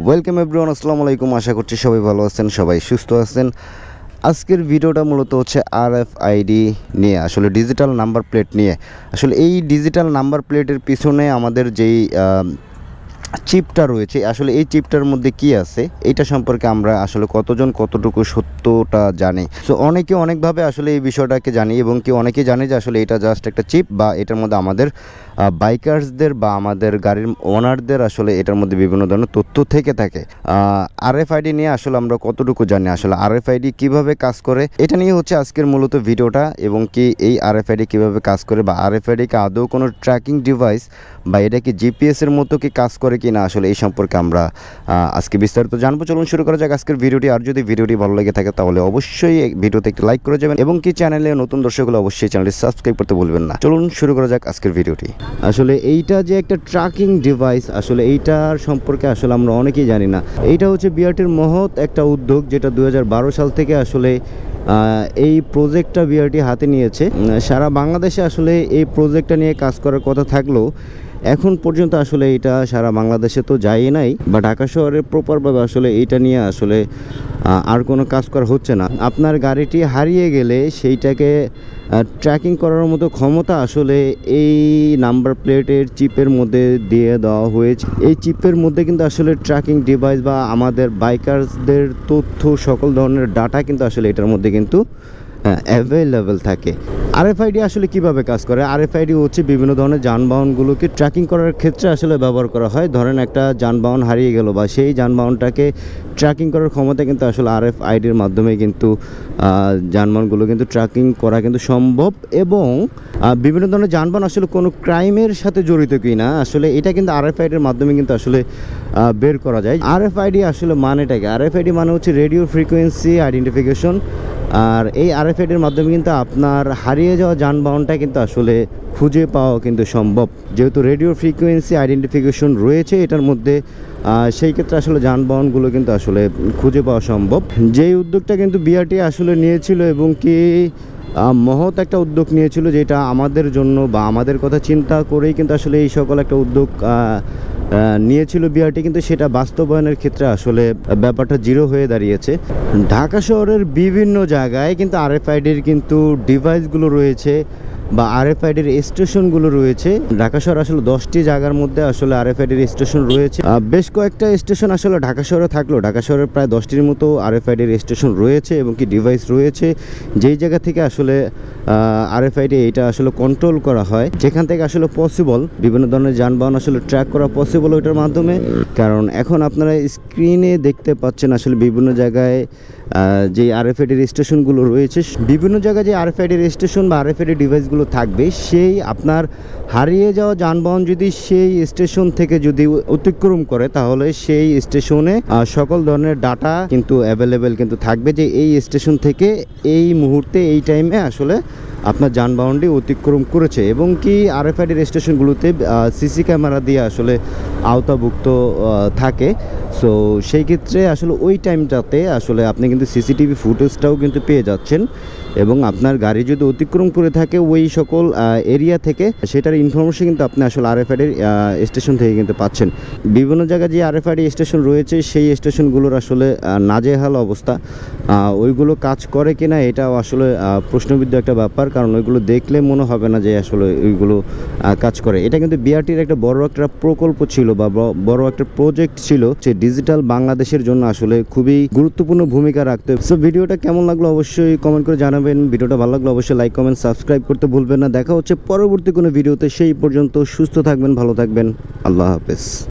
Welcome everyone, আসসালামু আলাইকুম। আশা করছি সবাই ভালো আছেন, সবাই সুস্থ আছেন। আজকের ভিডিওটা মূলত হচ্ছে আরএফআইডি নিয়ে, আসলে ডিজিটাল নাম্বার প্লেট নিয়ে। আসলে এই ডিজিটাল নাম্বার প্লেটের পিছনে আমাদের যেই চিপটা রয়েছে, আসলে এই চিপটার মধ্যে কি আছে এইটা সম্পর্কে আমরা আসলে কতটুকু সত্যটা জানি। সো অনেকে অনেকভাবে আসলে এই বিষয়টাকে জানি, এবং কি অনেকে জানে যে আসলে এটা জাস্ট একটা চিপ, বা এটার মধ্যে আমাদের বাইকার্সদের বা আমাদের গাড়ির ওনারদের আসলে এটার মধ্যে বিভিন্ন ধরনের তথ্য থেকে থাকে। আরএফআইডি নিয়ে আসলে আমরা কতটুকু জানি, আসলে আরএফআইডি কিভাবে কাজ করে, এটা নিয়ে হচ্ছে আজকের মূলত ভিডিওটা। এবং কি এই আরএফআইডি কিভাবে কাজ করে, বা আরএফআইডিকে আদৌ কোনো ট্র্যাকিং ডিভাইস বা এটা কি জিপিএসের মতো কি কাজ করে কি না, আসলে এই সম্পর্কে আমরা আজকে বিস্তারিত জানবো। চলুন শুরু করা যাক আজকের ভিডিওটি। আর যদি ভিডিওটি ভালো লেগে থাকে তাহলে অবশ্যই এই ভিডিওতে একটি লাইক করে যাবেন, এবং কি চ্যানেলে নতুন দর্শক হলে অবশ্যই চ্যানেলটি সাবস্ক্রাইব করতে ভুলবেন না। চলুন শুরু করা যাক আজকের ভিডিওটি। আসলে এইটা যে একটা ট্র্যাকিং ডিভাইস, আসলে এইটার সম্পর্কে আসলে আমরা অনেকেই জানি না। এইটা হচ্ছে বিআরটির মহৎ একটা উদ্যোগ, যেটা 2012 সাল থেকে আসলে এই প্রজেক্টটা বিআরটি হাতে নিয়েছে। সারা বাংলাদেশে আসলে এই প্রজেক্টটা নিয়ে কাজ করার কথা থাকলেও এখন পর্যন্ত আসলে এটা সারা বাংলাদেশে তো যায়ই নাই, বা ঢাকা শহরে প্রপারভাবে আসলে এইটা নিয়ে আসলে আর কোনো কাজ করা হচ্ছে না। আপনার গাড়িটি হারিয়ে গেলে সেইটাকে ট্র্যাকিং করার মতো ক্ষমতা আসলে এই নাম্বার প্লেটের চিপের মধ্যে দিয়ে দেওয়া হয়েছে। এই চিপের মধ্যে কিন্তু আসলে ট্র্যাকিং ডিভাইস বা আমাদের বাইকার্সদের তথ্য, সকল ধরনের ডাটা কিন্তু আসলে এটার মধ্যে কিন্তু অ্যাভেলেবেল থাকে। আরএফআইডি আসলে কিভাবে কাজ করে? আরএফআইডি হচ্ছে বিভিন্ন ধরনের যানবাহনগুলোকে ট্র্যাকিং করার ক্ষেত্রে আসলে ব্যবহার করা হয়। ধরেন একটা যানবাহন হারিয়ে গেল, বা সেই যানবাহনটাকে ট্র্যাকিং করার ক্ষমতা কিন্তু আসলে আরএফআইডির মাধ্যমে কিন্তু যানবাহনগুলো কিন্তু ট্র্যাকিং করা কিন্তু সম্ভব। এবং বিভিন্ন ধরনের যানবাহন আসলে কোনো ক্রাইমের সাথে জড়িত কি না, আসলে এটা কিন্তু আরএফআইডির মাধ্যমে কিন্তু আসলে বের করা যায়। আরএফআইডি আসলে মানেটাকে, আরএফআইডি মানে হচ্ছে রেডিও ফ্রিকোয়েন্সি আইডেন্টিফিকেশন। আর এই আরএফআইডির মাধ্যমে কিন্তু আপনার হারিয়ে যাওয়া যানবাহনটা কিন্তু আসলে খুঁজে পাওয়া কিন্তু সম্ভব, যেহেতু রেডিও ফ্রিকোয়েন্সি আইডেন্টিফিকেশন রয়েছে এটার মধ্যে। সেই ক্ষেত্রে আসলে যানবাহনগুলো কিন্তু আসলে খুঁজে পাওয়া সম্ভব। যেই উদ্যোগটা কিন্তু বিআরটি আসলে নিয়েছিল, এবং কি মহৎ একটা উদ্যোগ নিয়েছিল, যেটা আমাদের জন্য বা আমাদের কথা চিন্তা করেই কিন্তু আসলে এই সকল একটা উদ্যোগ নিয়েছিল বিআরটি, কিন্তু সেটা বাস্তবায়নের ক্ষেত্রে আসলে ব্যাপারটা জিরো হয়ে দাঁড়িয়েছে। ঢাকা শহরের বিভিন্ন জায়গায় কিন্তু আরএফআইডির কিন্তু ডিভাইসগুলো রয়েছে, বা আরএফআইডির স্টেশনগুলো রয়েছে। ঢাকা শহর আসলে 10টি জায়গার মধ্যে আসলে আরএফআইডির স্টেশন রয়েছে। বেশ কয়েকটা স্টেশন আসলে ঢাকা শহরে থাকলেও ঢাকা শহরের প্রায় 10টির মতো আরএফআইডির স্টেশন রয়েছে, এবং কি ডিভাইস রয়েছে, যেই জায়গা থেকে আসলে আরএফআইডি এটা আসলে কন্ট্রোল করা হয়, যেখান থেকে আসলে পসিবল বিভিন্ন ধরনের যানবাহন আসলে ট্র্যাক করা পসিবল ওইটার মাধ্যমে। কারণ এখন আপনারা স্ক্রিনে দেখতে পাচ্ছেন আসলে বিভিন্ন জায়গায় যে আরএফআইডির স্টেশনগুলো রয়েছে, বিভিন্ন জায়গায় যে আরএফআইডির স্টেশন বা আরএফআইডি ডিভাইসগুলো থাকবে, সেই আপনার হারিয়ে যাওয়া যানবাহন যদি সেই স্টেশন থেকে যদি অতিক্রম করে, তাহলে সেই স্টেশনে সকল ধরনের ডাটা কিন্তু অ্যাভেলেবেল কিন্তু থাকবে, যে এই স্টেশন থেকে এই মুহূর্তে এই টাইমে আসলে আপনার যানবাহনটি অতিক্রম করেছে। এবং কি আরএফআইডির স্টেশনগুলোতে সিসি ক্যামেরা দিয়ে আসলে আওতাভুক্ত থাকে। সো সেই ক্ষেত্রে আসলে ওই টাইমটাতে আসলে আপনি কিন্তু সিসিটিভি ফুটেজটাও কিন্তু পেয়ে যাচ্ছেন, এবং আপনার গাড়ি যদি অতিক্রম করে থাকে ওই সকল এরিয়া থেকে, সেটার ইনফরমেশন কিন্তু আপনি আসলে আরএফআইডির স্টেশন থেকে কিন্তু পাচ্ছেন। বিভিন্ন জায়গায় যে আরএফআইডি স্টেশন রয়েছে, সেই স্টেশনগুলোর আসলে নাজেহাল অবস্থা। ওইগুলো কাজ করে কিনা এটাও আসলে প্রশ্নবিদ্ধ একটা ব্যাপার, কারণ ওইগুলো দেখলে মনে হবে না যে আসলে ওইগুলো কাজ করে। এটা কিন্তু বিআরটির একটা বড় একটা প্রকল্প ছিল, বা বড় একটা প্রজেক্ট ছিল, যে ডিজিটাল বাংলাদেশের জন্য আসলে খুবই গুরুত্বপূর্ণ ভূমিকা রাখতে। সো ভিডিওটা কেমন লাগলো অবশ্যই কমেন্ট করে জানাবেন। ভিডিওটা ভালো লাগলো অবশ্যই লাইক, কমেন্ট, সাবস্ক্রাইব করতে ভুলবেন না। দেখা হচ্ছে পরবর্তী কোনো ভিডিওতে। সেই পর্যন্ত সুস্থ থাকবেন, ভালো থাকবেন। আল্লাহ হাফেজ।